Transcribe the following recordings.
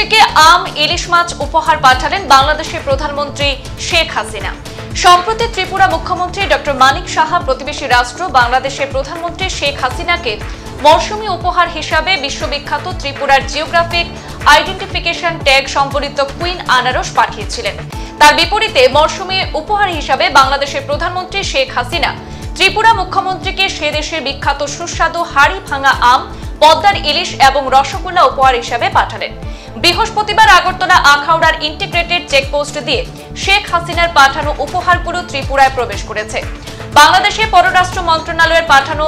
মুখ্যমন্ত্রীকে আম ইলিশ মাছ উপহার পাঠালেন বাংলাদেশের প্রধানমন্ত্রী শেখ হাসিনা। সম্প্রতি ত্রিপুরা মুখ্যমন্ত্রী ডক্টর মানিক সাহা প্রতিবেশী রাষ্ট্র বাংলাদেশের প্রধানমন্ত্রী শেখ হাসিনাকে মৌসুমী উপহার হিসাবে বিশ্ববিখ্যাত ত্রিপুরার জিওগ্রাফিক আইডেন্টিফিকেশন ট্যাগ সম্বলিত কুইন আনারস পাঠিয়েছিলেন। তার বিপরীতে মৌসুমী উপহার হিসাবে বাংলাদেশের প্রধানমন্ত্রী শেখ হাসিনা ত্রিপুরা মুখ্যমন্ত্রীকে সে দেশের বিখ্যাত সুস্বাদু হাড়ি ভাঙা আম, পদ্মার ইলিশ এবং রসগোল্লা উপহার হিসাবে পাঠালেন। বৃহস্পতিবার আগরতলা আখাউড়ার ইন্টিগ্রেটেড চেকপোস্ট দিয়ে শেখ হাসিনার পাঠানো উপহারগুলো ত্রিপুরায় প্রবেশ করেছে। বাংলাদেশের পররাষ্ট্র মন্ত্রণালয়ের পাঠানো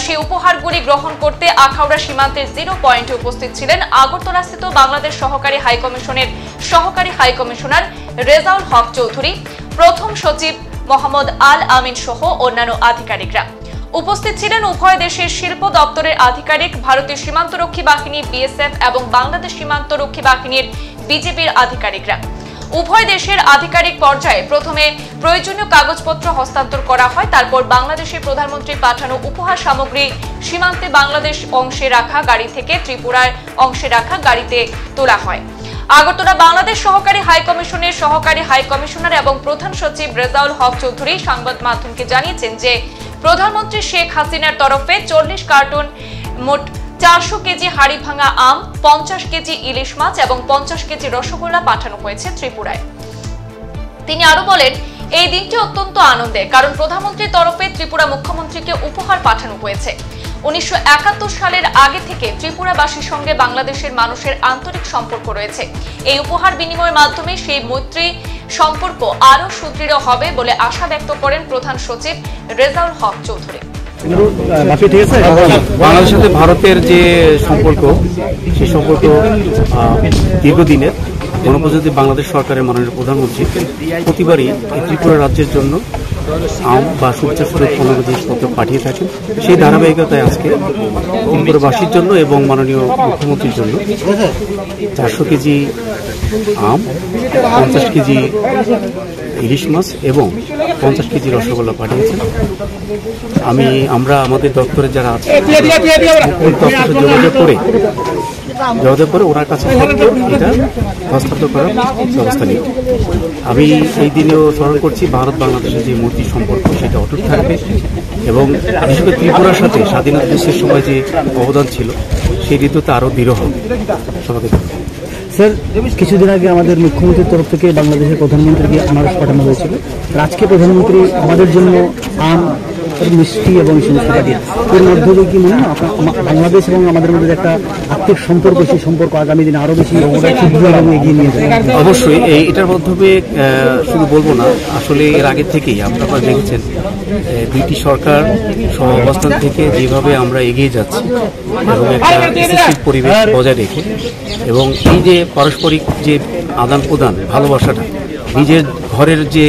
সেই উপহারগুলি গ্রহণ করতে আখাউড়া সীমান্তের 0 পয়েন্টে উপস্থিত ছিলেন আগরতলাস্থিত বাংলাদেশ সহকারী হাইকমিশনের সহকারী হাইকমিশনার রেজাউল হক চৌধুরী, প্রথম সচিব মোহাম্মদ আল আমিন সহ অন্যান্য আধিকারিকরা। উপস্থিত ছিলেন উভয় দেশের শিল্প দপ্তরের আধিকারিক, ভারতীয় সীমান্তরক্ষী বাহিনী বিএসএফ এবং বাংলাদেশ সীমান্তরক্ষী বাহিনীর বিজেপির আধিকারিকরা। উভয় দেশের আধিকারিক পর্যায়ে প্রথমে প্রয়োজনীয় কাগজপত্র হস্তান্তর করা হয়, তারপর বাংলাদেশের প্রধানমন্ত্রীর পাঠানো উপহার সামগ্রী সীমান্তে বাংলাদেশ অংশে রাখা গাড়ি থেকে ত্রিপুরার অংশে রাখা গাড়িতে তোলা হয়। আগরতলা বাংলাদেশ সহকারী হাইকমিশনের সহকারী হাইকমিশনার এবং প্রধান সচিব রেজাউল হক চৌধুরী সংবাদ মাধ্যমকে জানিয়েছেন যে প্রধানমন্ত্রী শেখ হাসিনার তরফে 40 কার্টুন মোট 400 কেজি হাড়ি ভাঙা আম, 50 কেজি ইলিশ মাছ এবং 50 কেজি রসগোল্লা পাঠানো হয়েছে ত্রিপুরায়। তিনি আরো বলেন, এই দিনটি অত্যন্ত আনন্দের, কারণ প্রধানমন্ত্রীর তরফে ত্রিপুরা মুখ্যমন্ত্রীকে উপহার পাঠানো হয়েছে। 1971 সালের আগে থেকে ত্রিপুরাবাসীর সঙ্গে বাংলাদেশের মানুষের আন্তরিক সম্পর্ক রয়েছে। এই উপহার বিনিময়ের মাধ্যমে সেই মৈত্রী সম্পর্ক আরো সুদৃঢ় হবে বলে আশা ব্যক্ত করেন প্রধান সচিব রেজাউল হক চৌধুরী। বাংলাদেশের সাথে ভারতের যে সম্পর্ক, সেই সম্পর্ক দীর্ঘদিনের। গণপ্রজাতন্ত্রী বাংলাদেশ সরকারের মাননীয় প্রধানমন্ত্রী প্রতিবারই ত্রিপুরা রাজ্যের জন্য আম বা সুবিচার পণ্য জিনিসপত্র পাঠিয়ে থাকেন। সেই ধারাবাহিকতায় আজকে ত্রিপুরাবাসীর জন্য এবং মাননীয় মুখ্যমন্ত্রীর জন্য 400 কেজি আম, 50 কেজি ইলিশ মাছ এবং 50 কেজি রসগোল্লা পাঠিয়েছেন। আমরা আমাদের দপ্তরে যারা আছে দপ্তরে যোগাযোগ করে ওনার কাছে এটা হস্তান্তর করার ব্যবস্থা নিই। আমি এই দিনেও স্মরণ করছি, ভারত বাংলাদেশের যে মৈত্রী সম্পর্ক সেটা অটুট থাকবে এবং বিশেষ করে ত্রিপুরার সাথে স্বাধীনতা দেশের সময় যে অবদান ছিল সেই ঋতুতে আরও দৃঢ় হবে। সবাইকে স্যার, কিছুদিন আগে আমাদের মুখ্যমন্ত্রীর তরফ থেকে বাংলাদেশের প্রধানমন্ত্রীকে আনারস পাঠানো হয়েছিল। আজকে প্রধানমন্ত্রী আমাদের জন্য আম, মিষ্টি এবং সমস্ত পাঠিয়ে, এর মধ্যে দিয়ে কি মনে হয় বাংলাদেশ এবং আমাদের মধ্যে একটা আর্থিক সম্পর্ক, সেই সম্পর্ক আগামী দিনে আরো বেশি এগিয়ে নিয়ে যাবে? অবশ্যই এটার মাধ্যমে শুধু বলবো না, আসলে এর আগে থেকেই আপনারা দেখেছেন দুইটি সরকার অবস্থান থেকে যেভাবে আমরা এগিয়ে যাচ্ছি এবং একটা স্থিতিশীল পরিবেশ বজায় রেখে, এবং এই যে পারস্পরিক যে আদান প্রদান, ভালোবাসাটা, নিজের ঘরের যে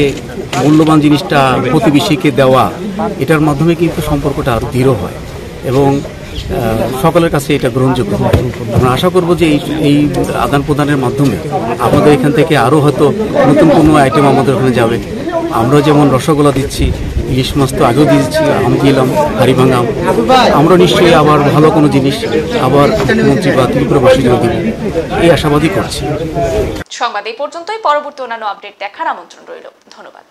মূল্যবান জিনিসটা প্রতিবেশীকে দেওয়া, এটার মাধ্যমে কিন্তু সম্পর্কটা আরও দৃঢ় হয় এবং সকলের কাছে এটা গ্রহণযোগ্য হয়। আমরা আশা করব যে এই আদান প্রদানের মাধ্যমে আমাদের এখান থেকে আরও হয়তো নতুন কোনো আইটেম আমাদের ওখানে যাবে। আমরা যেমন রসগোল্লা দিচ্ছি, ইলিশ মাছ তো আগেও দিয়েছি, আম দিলাম, হাড়ি ভাঙা আম, আমরা নিশ্চয়ই আবার ভালো কোনো জিনিস আবার মুখ্যমন্ত্রী বা ত্রিপুরাবাসীর জন্য দিব, এই আশাবাদী করছি। সংবাদ এই পর্যন্তই। পরবর্তী অন্যান্য আপডেট দেখার আমন্ত্রণ রইল। ধন্যবাদ।